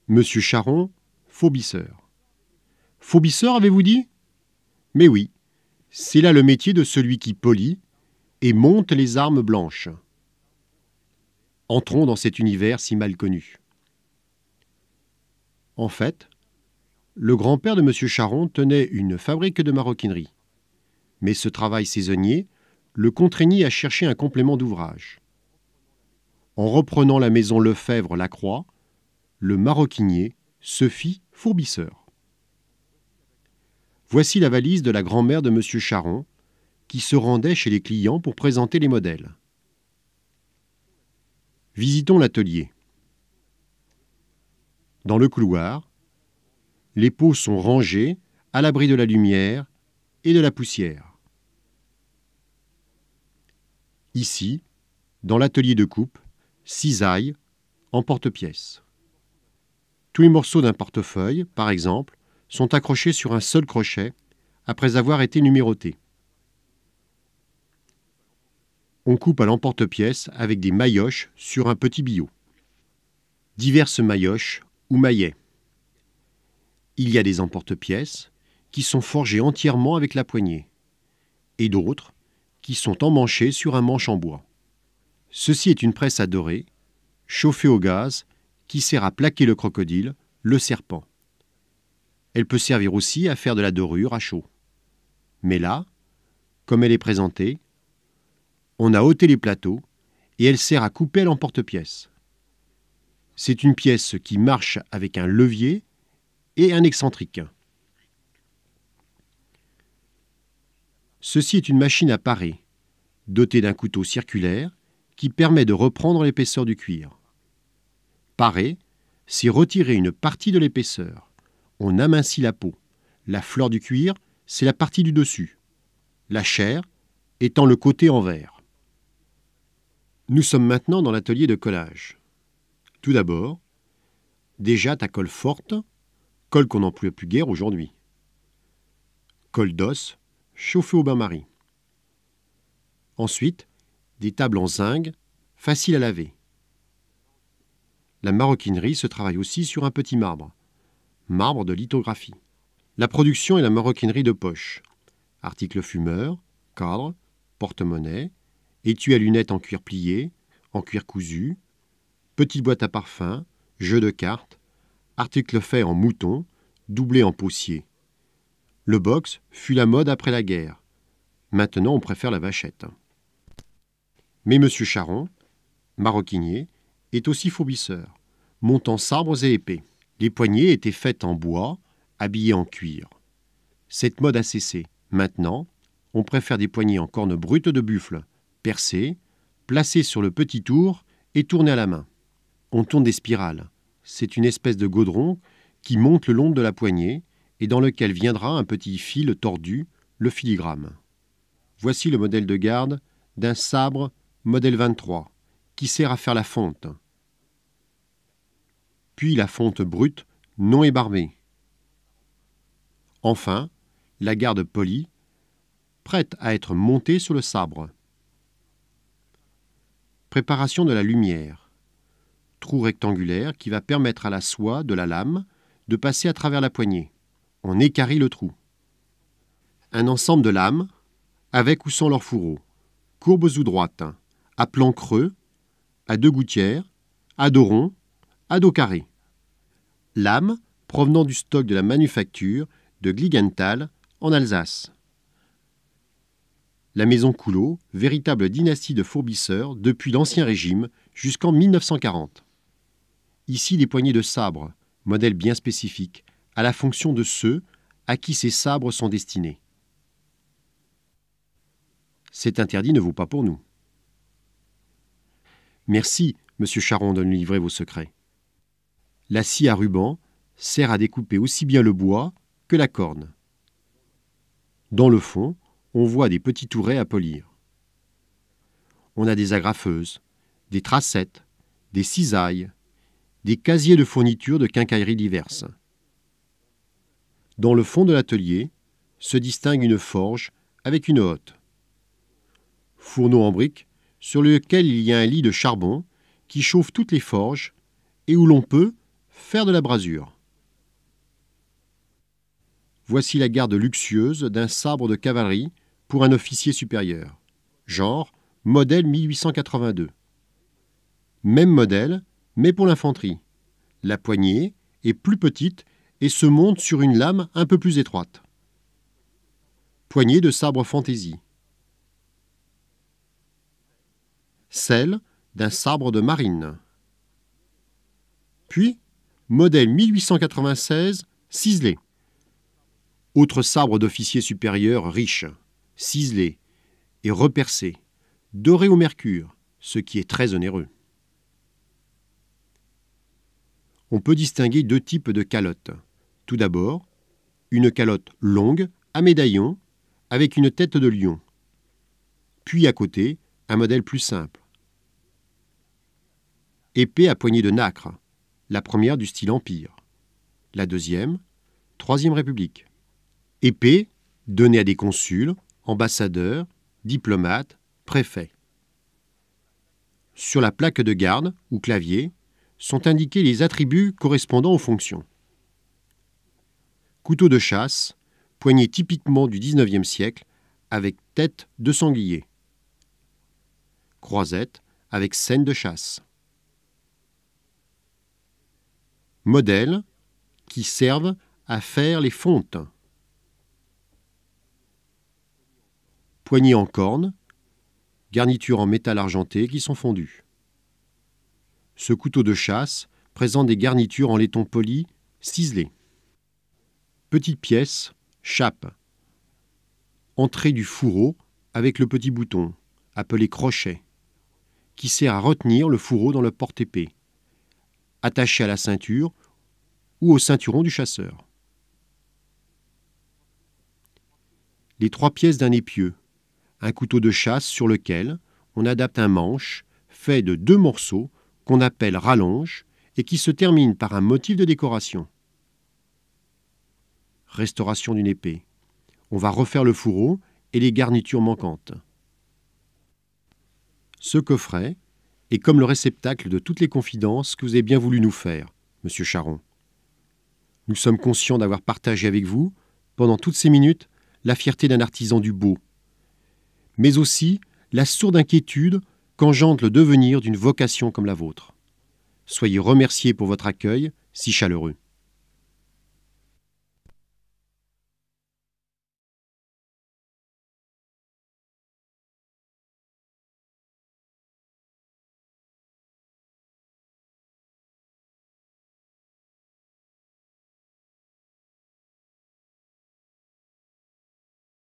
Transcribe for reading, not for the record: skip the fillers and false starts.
Monsieur Charon, faurbisseur. Faurbisseur, avez-vous dit? Mais oui, c'est là le métier de celui qui polit et monte les armes blanches. Entrons dans cet univers si mal connu. En fait, le grand-père de Monsieur Charon tenait une fabrique de maroquinerie. Mais ce travail saisonnier le contraignit à chercher un complément d'ouvrage. En reprenant la maison Lefebvre-Lacroix, le maroquinier se fit fourbisseur. Voici la valise de la grand-mère de Monsieur Charon, qui se rendait chez les clients pour présenter les modèles. Visitons l'atelier. Dans le couloir, les pots sont rangés à l'abri de la lumière et de la poussière. Ici, dans l'atelier de coupe, cisaille, emporte-pièce. Tous les morceaux d'un portefeuille, par exemple, sont accrochés sur un seul crochet après avoir été numérotés. On coupe à l'emporte-pièce avec des maillotches sur un petit billot. Diverses maillotches ou maillets. Il y a des emporte-pièces qui sont forgés entièrement avec la poignée et d'autres qui sont emmanchés sur un manche en bois. Ceci est une presse à dorer, chauffée au gaz, qui sert à plaquer le crocodile, le serpent. Elle peut servir aussi à faire de la dorure à chaud. Mais là, comme elle est présentée, on a ôté les plateaux et elle sert à couper à l'emporte-pièce. C'est une pièce qui marche avec un levier et un excentrique. Ceci est une machine à parer, dotée d'un couteau circulaire qui permet de reprendre l'épaisseur du cuir. Parer, c'est retirer une partie de l'épaisseur. On amincit la peau. La fleur du cuir, c'est la partie du dessus. La chair étant le côté en verre. Nous sommes maintenant dans l'atelier de collage. Tout d'abord, des jattes à colle forte, colle qu'on n'emploie plus guère aujourd'hui. Colle d'os, chauffée au bain-marie. Ensuite, des tables en zinc, faciles à laver. La maroquinerie se travaille aussi sur un petit marbre, marbre de lithographie. La production est la maroquinerie de poche, articles fumeurs, cadres, porte-monnaie, étui à lunettes en cuir plié, en cuir cousu, petite boîte à parfum, jeux de cartes, articles faits en mouton, doublés en possier. Le box fut la mode après la guerre. Maintenant, on préfère la vachette. Mais M. Charon, maroquinier, est aussi fourbisseur, montant sabres et épées. Les poignées étaient faites en bois, habillées en cuir. Cette mode a cessé. Maintenant, on préfère des poignées en cornes brutes de buffle, percées, placées sur le petit tour et tournées à la main. On tourne des spirales. C'est une espèce de gaudron qui monte le long de la poignée et dans lequel viendra un petit fil tordu, le filigrane. Voici le modèle de garde d'un sabre modèle 23, qui sert à faire la fonte. Puis la fonte brute, non ébarbée. Enfin, la garde polie, prête à être montée sur le sabre. Préparation de la lumière. Trou rectangulaire qui va permettre à la soie de la lame de passer à travers la poignée. On équarrit le trou. Un ensemble de lames, avec ou sans leur fourreau, courbes ou droites, à plan creux, à deux gouttières, à dos rond, à dos carré. Lames provenant du stock de la manufacture de Gligenthal en Alsace. La maison Coulot, véritable dynastie de fourbisseurs depuis l'Ancien Régime jusqu'en 1940. Ici des poignées de sabre, modèle bien spécifique, à la fonction de ceux à qui ces sabres sont destinés. Cet interdit ne vaut pas pour nous. Merci, Monsieur Charon, de nous livrer vos secrets. La scie à ruban sert à découper aussi bien le bois que la corne. Dans le fond, on voit des petits tourets à polir. On a des agrafeuses, des tracettes, des cisailles, des casiers de fournitures de quincaillerie diverses. Dans le fond de l'atelier se distingue une forge avec une hotte. Fourneau en briques sur lequel il y a un lit de charbon qui chauffe toutes les forges et où l'on peut, faire de la brasure. Voici la garde luxueuse d'un sabre de cavalerie pour un officier supérieur. Genre, modèle 1882. Même modèle, mais pour l'infanterie. La poignée est plus petite et se monte sur une lame un peu plus étroite. Poignée de sabre fantaisie. Celle d'un sabre de marine. Puis, modèle 1896, ciselé. Autre sabre d'officier supérieur riche, ciselé et repercé, doré au mercure, ce qui est très onéreux. On peut distinguer deux types de calottes. Tout d'abord, une calotte longue, à médaillon, avec une tête de lion. Puis à côté, un modèle plus simple. Épée à poignée de nacre, la première du style Empire. La deuxième, Troisième République. Épée donnée à des consuls, ambassadeurs, diplomates, préfets. Sur la plaque de garde ou clavier sont indiqués les attributs correspondant aux fonctions. Couteau de chasse, poignée typiquement du XIXe siècle, avec tête de sanglier. Croisette avec scène de chasse. Modèles qui servent à faire les fontes. Poignée en corne, garniture en métal argenté qui sont fondues. Ce couteau de chasse présente des garnitures en laiton poli ciselées. Petite pièce, chape. Entrée du fourreau avec le petit bouton, appelé crochet, qui sert à retenir le fourreau dans le porte-épée, attaché à la ceinture ou au ceinturon du chasseur. Les trois pièces d'un épieu, un couteau de chasse sur lequel on adapte un manche fait de deux morceaux qu'on appelle rallonge et qui se termine par un motif de décoration. Restauration d'une épée. On va refaire le fourreau et les garnitures manquantes. Ce coffret est comme le réceptacle de toutes les confidences que vous avez bien voulu nous faire, Monsieur Charon. Nous sommes conscients d'avoir partagé avec vous, pendant toutes ces minutes, la fierté d'un artisan du beau, mais aussi la sourde inquiétude qu'engendre le devenir d'une vocation comme la vôtre. Soyez remerciés pour votre accueil si chaleureux.